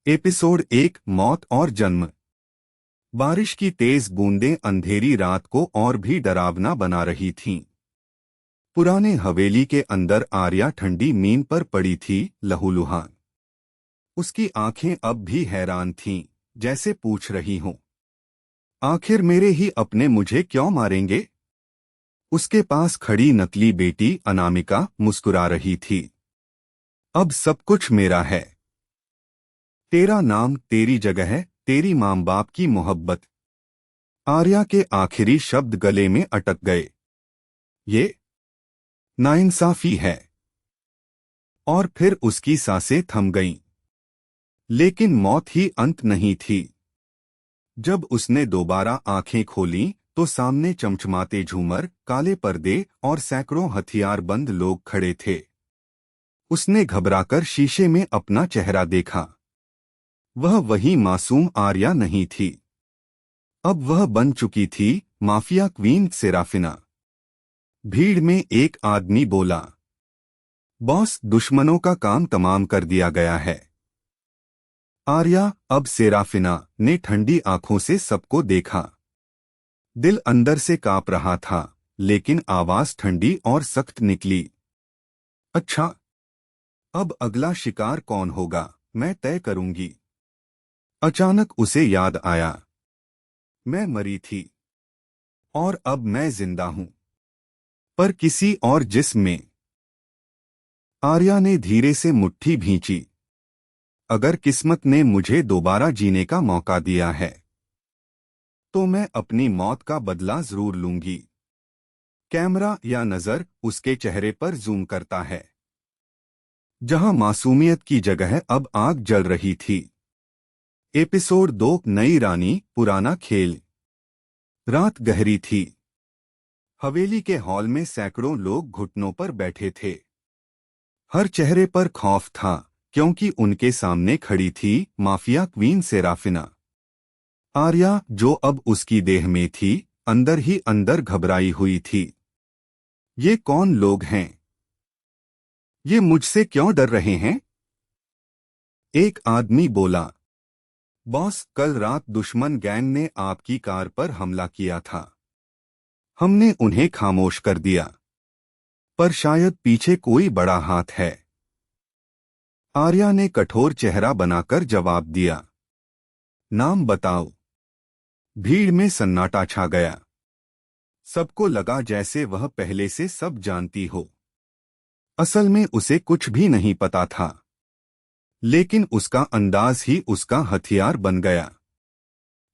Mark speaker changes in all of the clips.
Speaker 1: Episode 1 मौत और जन्म। बारिश की तेज बूंदें अंधेरी रात को और भी डरावना बना रही थीं। पुराने हवेली के अंदर आर्या ठंडी नींद पर पड़ी थी, लहूलुहान। उसकी आंखें अब भी हैरान थीं, जैसे पूछ रही हों, आखिर मेरे ही अपने मुझे क्यों मारेंगे। उसके पास खड़ी नकली बेटी अनामिका मुस्कुरा रही थी। अब सब कुछ मेरा है। तेरा नाम, तेरी जगह, तेरी माँ बाप की मोहब्बत। आर्या के आखिरी शब्द गले में अटक गए। ये नाइंसाफी है। और फिर उसकी सांसें थम गईं। लेकिन मौत ही अंत नहीं थी। जब उसने दोबारा आंखें खोलीं, तो सामने चमचमाते झूमर, काले पर्दे और सैकड़ों हथियारबंद लोग खड़े थे। उसने घबराकर शीशे में अपना चेहरा देखा। वह वही मासूम आर्या नहीं थी। अब वह बन चुकी थी माफिया क्वीन सेराफिना। भीड़ में एक आदमी बोला, बॉस, दुश्मनों का काम तमाम कर दिया गया है। आर्या, अब सेराफिना ने ठंडी आंखों से सबको देखा। दिल अंदर से कांप रहा था, लेकिन आवाज ठंडी और सख्त निकली। अच्छा, अब अगला शिकार कौन होगा, मैं तय करूंगी। अचानक उसे याद आया, मैं मरी थी और अब मैं जिंदा हूं, पर किसी और जिस्म में। आर्या ने धीरे से मुट्ठी भींची। अगर किस्मत ने मुझे दोबारा जीने का मौका दिया है, तो मैं अपनी मौत का बदला जरूर लूंगी। कैमरा या नजर उसके चेहरे पर जूम करता है, जहां मासूमियत की जगह अब आग जल रही थी। एपिसोड 2 नई रानी, पुराना खेल। रात गहरी थी। हवेली के हॉल में सैकड़ों लोग घुटनों पर बैठे थे। हर चेहरे पर खौफ था, क्योंकि उनके सामने खड़ी थी माफिया क्वीन सेराफिना। आर्या, जो अब उसकी देह में थी, अंदर ही अंदर घबराई हुई थी। ये कौन लोग हैं? ये मुझसे क्यों डर रहे हैं? एक आदमी बोला, बॉस, कल रात दुश्मन गैंग ने आपकी कार पर हमला किया था। हमने उन्हें खामोश कर दिया, पर शायद पीछे कोई बड़ा हाथ है। आर्या ने कठोर चेहरा बनाकर जवाब दिया, नाम बताओ। भीड़ में सन्नाटा छा गया। सबको लगा जैसे वह पहले से सब जानती हो। असल में उसे कुछ भी नहीं पता था, लेकिन उसका अंदाज ही उसका हथियार बन गया।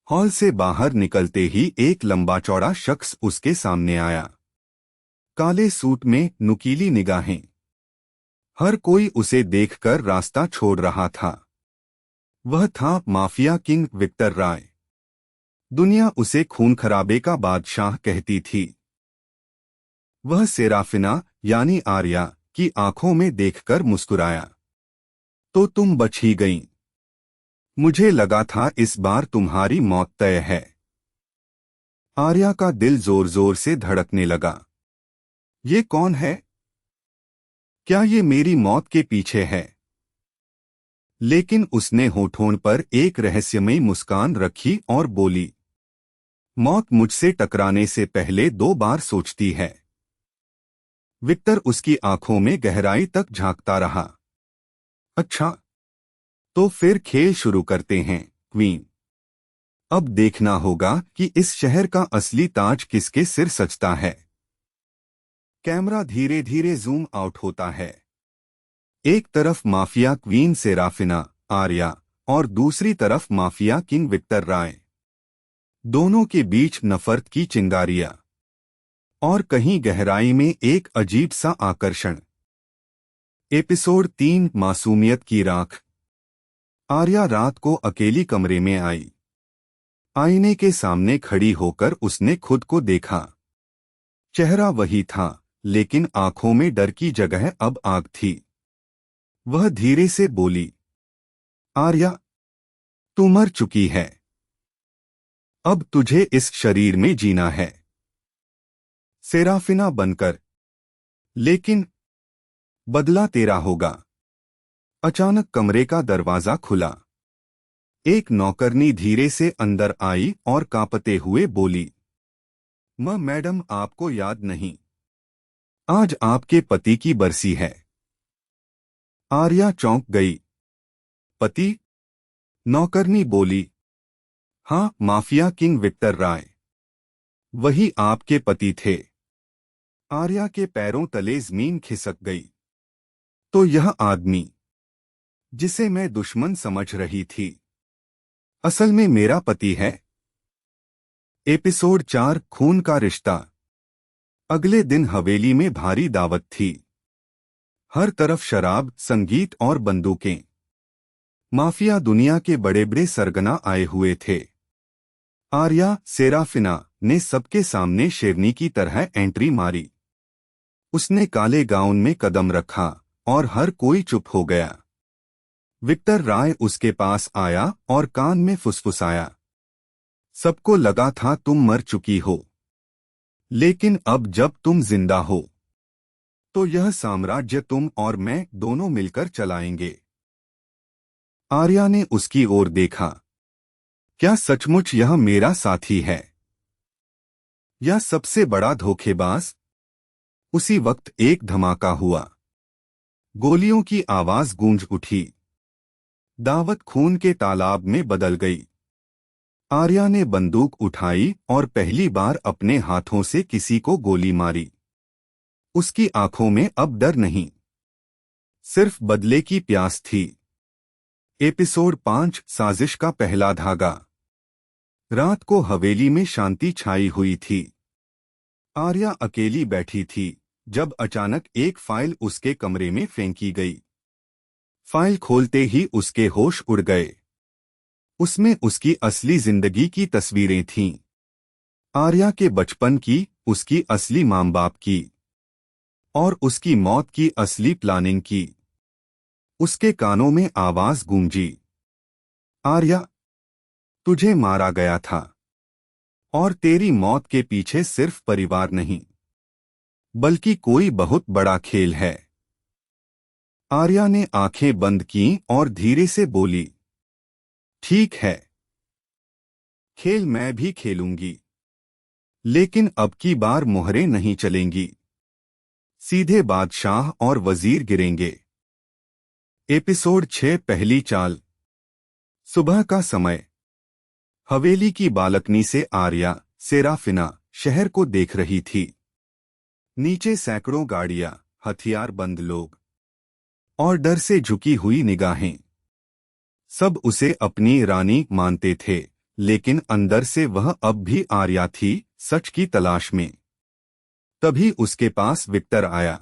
Speaker 1: हॉल से बाहर निकलते ही एक लंबा चौड़ा शख्स उसके सामने आया। काले सूट में, नुकीली निगाहें। हर कोई उसे देखकर रास्ता छोड़ रहा था। वह था माफिया किंग विक्टर राय। दुनिया उसे खून खराबे का बादशाह कहती थी। वह सेराफिना यानी आर्या की आंखों में देखकर मुस्कुराया, तो तुम बच ही गईं। मुझे लगा था इस बार तुम्हारी मौत तय है। आर्या का दिल जोर जोर से धड़कने लगा। ये कौन है? क्या ये मेरी मौत के पीछे है? लेकिन उसने होठों पर एक रहस्यमयी मुस्कान रखी और बोली, मौत मुझसे टकराने से पहले 2 बार सोचती है। विक्टर उसकी आंखों में गहराई तक झांकता रहा। अच्छा, तो फिर खेल शुरू करते हैं, क्वीन। अब देखना होगा कि इस शहर का असली ताज किसके सिर सजता है। कैमरा धीरे धीरे जूम आउट होता है। एक तरफ माफिया क्वीन सेराफिना, आर्या, और दूसरी तरफ माफिया किंग विक्टर राय। दोनों के बीच नफरत की चिंगारियां, और कहीं गहराई में एक अजीब सा आकर्षण। एपिसोड 3 मासूमियत की राख। आर्या रात को अकेली कमरे में आई। आईने के सामने खड़ी होकर उसने खुद को देखा। चेहरा वही था, लेकिन आंखों में डर की जगह अब आग थी। वह धीरे से बोली, आर्या, तू मर चुकी है। अब तुझे इस शरीर में जीना है, सेराफिना बनकर। लेकिन बदला तेरा होगा। अचानक कमरे का दरवाजा खुला। एक नौकरनी धीरे से अंदर आई और कांपते हुए बोली, मैडम आपको याद नहीं, आज आपके पति की बरसी है। आर्या चौंक गई। पति? नौकरनी बोली, हाँ, माफिया किंग विक्टर राय, वही आपके पति थे। आर्या के पैरों तले जमीन खिसक गई। तो यह आदमी जिसे मैं दुश्मन समझ रही थी, असल में मेरा पति है। एपिसोड 4 खून का रिश्ता। अगले दिन हवेली में भारी दावत थी। हर तरफ शराब, संगीत और बंदूकें। माफिया दुनिया के बड़े बड़े सरगना आए हुए थे। आर्या सेराफिना ने सबके सामने शेरनी की तरह एंट्री मारी। उसने काले गाउन में कदम रखा और हर कोई चुप हो गया। विक्टर राय उसके पास आया और कान में फुसफुसाया, सबको लगा था तुम मर चुकी हो, लेकिन अब जब तुम जिंदा हो तो यह साम्राज्य तुम और मैं दोनों मिलकर चलाएंगे। आर्या ने उसकी ओर देखा। क्या सचमुच यह मेरा साथी है या सबसे बड़ा धोखेबाज? उसी वक्त एक धमाका हुआ। गोलियों की आवाज गूंज उठी। दावत खून के तालाब में बदल गई। आर्या ने बंदूक उठाई और पहली बार अपने हाथों से किसी को गोली मारी। उसकी आंखों में अब डर नहीं, सिर्फ बदले की प्यास थी। एपिसोड 5 साजिश का पहला धागा। रात को हवेली में शांति छाई हुई थी। आर्या अकेली बैठी थी जब अचानक एक फाइल उसके कमरे में फेंकी गई। फाइल खोलते ही उसके होश उड़ गए। उसमें उसकी असली जिंदगी की तस्वीरें थीं। आर्या के बचपन की, उसकी असली माँ बाप की और उसकी मौत की असली प्लानिंग की। उसके कानों में आवाज गूंजी, आर्या, तुझे मारा गया था और तेरी मौत के पीछे सिर्फ परिवार नहीं, बल्कि कोई बहुत बड़ा खेल है। आर्या ने आंखें बंद कीं और धीरे से बोली, ठीक है, खेल मैं भी खेलूंगी, लेकिन अब की बार मोहरें नहीं चलेंगी। सीधे बादशाह और वजीर गिरेंगे। एपिसोड 6 पहली चाल। सुबह का समय। हवेली की बालकनी से आर्या सेराफिना शहर को देख रही थी। नीचे सैकड़ों गाड़ियां, हथियार बंद लोग और डर से झुकी हुई निगाहें। सब उसे अपनी रानी मानते थे, लेकिन अंदर से वह अब भी आर्या थी, सच की तलाश में। तभी उसके पास विक्टर आया।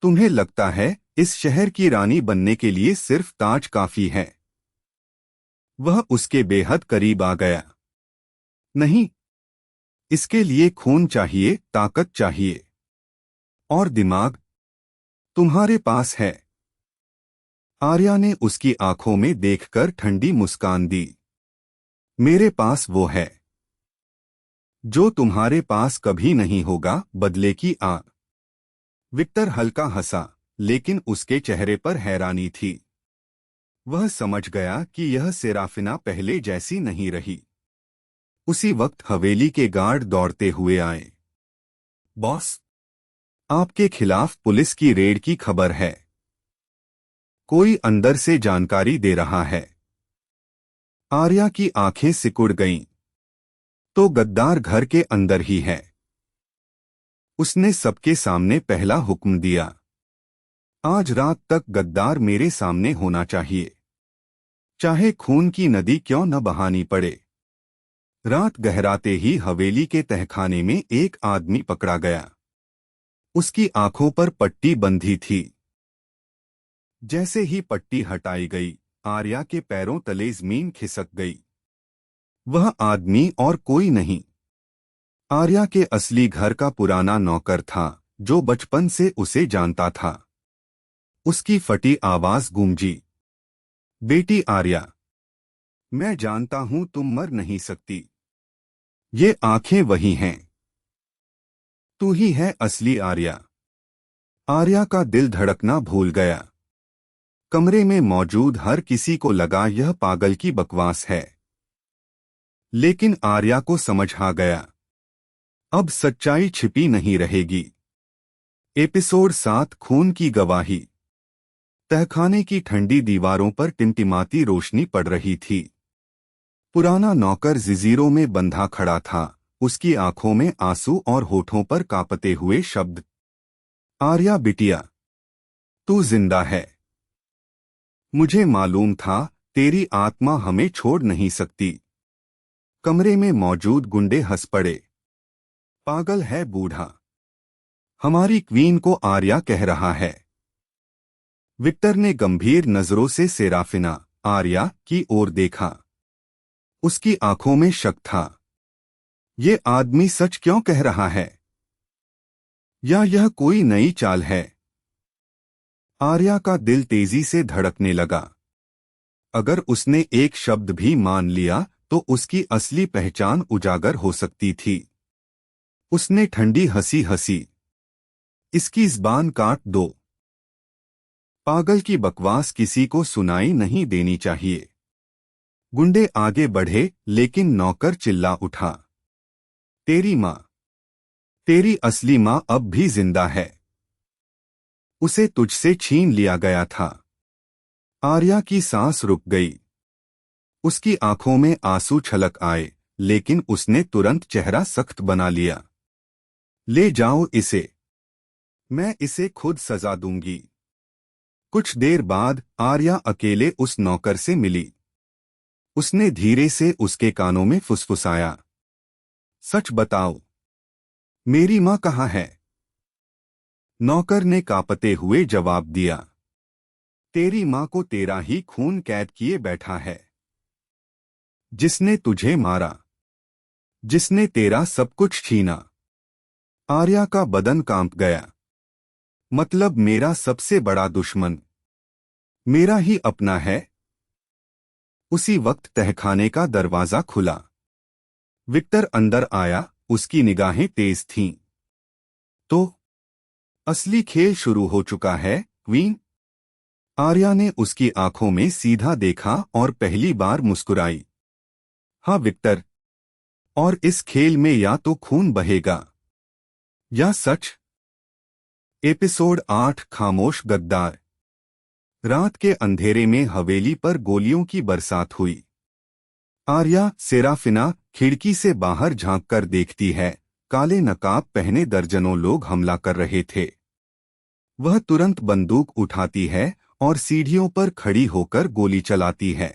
Speaker 1: तुम्हें लगता है इस शहर की रानी बनने के लिए सिर्फ ताज काफी है? वह उसके बेहद करीब आ गया। नहीं, इसके लिए खून चाहिए, ताकत चाहिए और दिमाग। तुम्हारे पास है। आर्या ने उसकी आंखों में देखकर ठंडी मुस्कान दी। मेरे पास वो है जो तुम्हारे पास कभी नहीं होगा, बदले की आग। विक्टर हल्का हंसा, लेकिन उसके चेहरे पर हैरानी थी। वह समझ गया कि यह सेराफिना पहले जैसी नहीं रही। उसी वक्त हवेली के गार्ड दौड़ते हुए आए। बॉस, आपके खिलाफ पुलिस की रेड की खबर है। कोई अंदर से जानकारी दे रहा है। आर्या की आंखें सिकुड़ गईं। तो गद्दार घर के अंदर ही है। उसने सबके सामने पहला हुक्म दिया, आज रात तक गद्दार मेरे सामने होना चाहिए, चाहे खून की नदी क्यों न बहानी पड़े। रात गहराते ही हवेली के तहखाने में एक आदमी पकड़ा गया। उसकी आंखों पर पट्टी बंधी थी। जैसे ही पट्टी हटाई गई, आर्या के पैरों तले जमीन खिसक गई। वह आदमी और कोई नहीं, आर्या के असली घर का पुराना नौकर था, जो बचपन से उसे जानता था। उसकी फटी आवाज गूंजी, बेटी आर्या, मैं जानता हूं तुम मर नहीं सकती। ये आंखें वही हैं। तू ही है असली आर्या। आर्या का दिल धड़कना भूल गया। कमरे में मौजूद हर किसी को लगा यह पागल की बकवास है, लेकिन आर्या को समझ आ गया, अब सच्चाई छिपी नहीं रहेगी। एपिसोड 7 खून की गवाही। तहखाने की ठंडी दीवारों पर टिमटिमाती रोशनी पड़ रही थी। पुराना नौकर जंजीरों में बंधा खड़ा था, उसकी आंखों में आंसू और होठों पर कांपते हुए शब्द, आर्या बिटिया, तू जिंदा है। मुझे मालूम था तेरी आत्मा हमें छोड़ नहीं सकती। कमरे में मौजूद गुंडे हंस पड़े। पागल है बूढ़ा, हमारी क्वीन को आर्या कह रहा है। विक्टर ने गंभीर नजरों से सेराफिना, आर्या की ओर देखा। उसकी आंखों में शक था। ये आदमी सच क्यों कह रहा है, या यह कोई नई चाल है? आर्या का दिल तेजी से धड़कने लगा। अगर उसने एक शब्द भी मान लिया तो उसकी असली पहचान उजागर हो सकती थी। उसने ठंडी हंसी हंसी, इसकी ज़बान काट दो। पागल की बकवास किसी को सुनाई नहीं देनी चाहिए। गुंडे आगे बढ़े, लेकिन नौकर चिल्ला उठा, तेरी माँ, तेरी असली माँ अब भी जिंदा है। उसे तुझसे छीन लिया गया था। आर्या की सांस रुक गई। उसकी आंखों में आंसू छलक आए, लेकिन उसने तुरंत चेहरा सख्त बना लिया। ले जाओ इसे, मैं इसे खुद सजा दूंगी। कुछ देर बाद आर्या अकेले उस नौकर से मिली। उसने धीरे से उसके कानों में फुसफुसाया, सच बताओ, मेरी माँ कहाँ है? नौकर ने कांपते हुए जवाब दिया, तेरी माँ को तेरा ही खून कैद किए बैठा है। जिसने तुझे मारा, जिसने तेरा सब कुछ छीना। आर्या का बदन कांप गया। मतलब मेरा सबसे बड़ा दुश्मन मेरा ही अपना है? उसी वक्त तहखाने का दरवाजा खुला। विक्टर अंदर आया, उसकी निगाहें तेज थीं। तो असली खेल शुरू हो चुका है, क्वीन। आर्या ने उसकी आंखों में सीधा देखा और पहली बार मुस्कुराई। हाँ विक्टर, और इस खेल में या तो खून बहेगा या सच। एपिसोड 8 खामोश गद्दार। रात के अंधेरे में हवेली पर गोलियों की बरसात हुई। आर्या सेराफिना खिड़की से बाहर झांककर देखती है। काले नकाब पहने दर्जनों लोग हमला कर रहे थे। वह तुरंत बंदूक उठाती है और सीढ़ियों पर खड़ी होकर गोली चलाती है।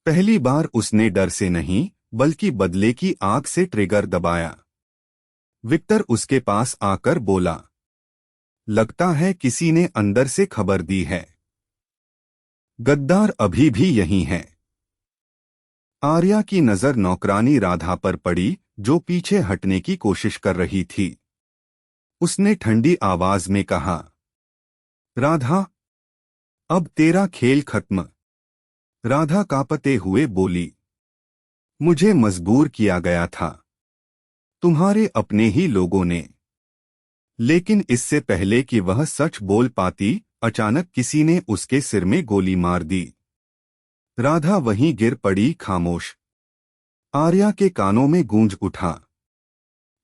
Speaker 1: पहली बार उसने डर से नहीं, बल्कि बदले की आग से ट्रिगर दबाया। विक्टर उसके पास आकर बोला, लगता है किसी ने अंदर से खबर दी है। गद्दार अभी भी यहीं है। आर्या की नजर नौकरानी राधा पर पड़ी, जो पीछे हटने की कोशिश कर रही थी। उसने ठंडी आवाज में कहा, राधा, अब तेरा खेल खत्म। राधा कांपते हुए बोली, मुझे मजबूर किया गया था, तुम्हारे अपने ही लोगों ने। लेकिन इससे पहले कि वह सच बोल पाती, अचानक किसी ने उसके सिर में गोली मार दी। राधा वहीं गिर पड़ी, खामोश। आर्या के कानों में गूंज उठा,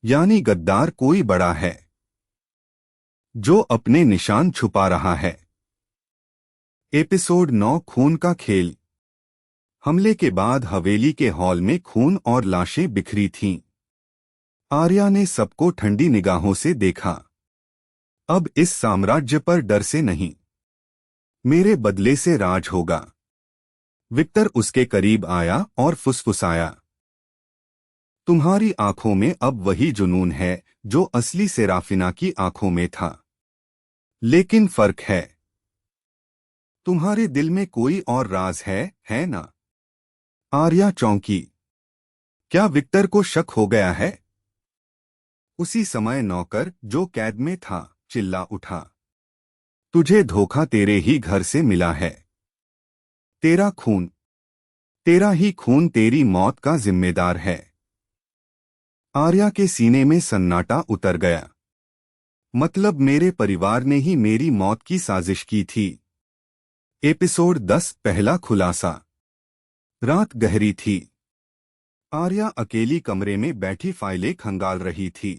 Speaker 1: यानी गद्दार कोई बड़ा है, जो अपने निशान छुपा रहा है। एपिसोड 9 खून का खेल। हमले के बाद हवेली के हॉल में खून और लाशें बिखरी थीं। आर्या ने सबको ठंडी निगाहों से देखा। अब इस साम्राज्य पर डर से नहीं, मेरे बदले से राज होगा। विक्टर उसके करीब आया और फुसफुसाया, तुम्हारी आंखों में अब वही जुनून है जो असली सेराफिना की आंखों में था। लेकिन फर्क है, तुम्हारे दिल में कोई और राज है ना? आर्या चौंकी। क्या विक्टर को शक हो गया है? उसी समय नौकर, जो कैद में था, चिल्ला उठा, तुझे धोखा तेरे ही घर से मिला है। तेरा खून, तेरा ही खून तेरी मौत का जिम्मेदार है। आर्या के सीने में सन्नाटा उतर गया। मतलब मेरे परिवार ने ही मेरी मौत की साजिश की थी। एपिसोड 10 पहला खुलासा। रात गहरी थी। आर्या अकेली कमरे में बैठी फाइलें खंगाल रही थी।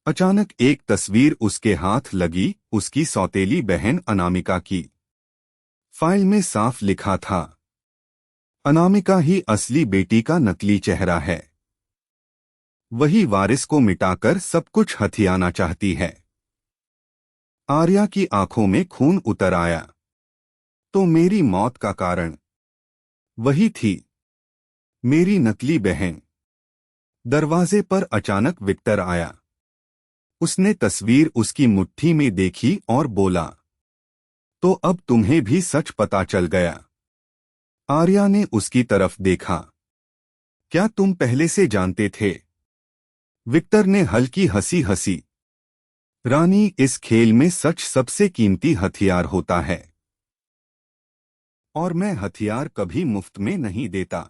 Speaker 1: अचानक एक तस्वीर उसके हाथ लगी, उसकी सौतेली बहन अनामिका की। फाइल में साफ लिखा था, अनामिका ही असली बेटी का नकली चेहरा है। वही वारिस को मिटाकर सब कुछ हथियाना चाहती है। आर्या की आंखों में खून उतर आया। तो मेरी मौत का कारण वही थी, मेरी नकली बहन। दरवाजे पर अचानक विक्टर आया। उसने तस्वीर उसकी मुट्ठी में देखी और बोला, तो अब तुम्हें भी सच पता चल गया। आर्या ने उसकी तरफ देखा। क्या तुम पहले से जानते थे? विक्टर ने हल्की हंसी हंसी। रानी, इस खेल में सच सबसे कीमती हथियार होता है, और मैं हथियार कभी मुफ्त में नहीं देता।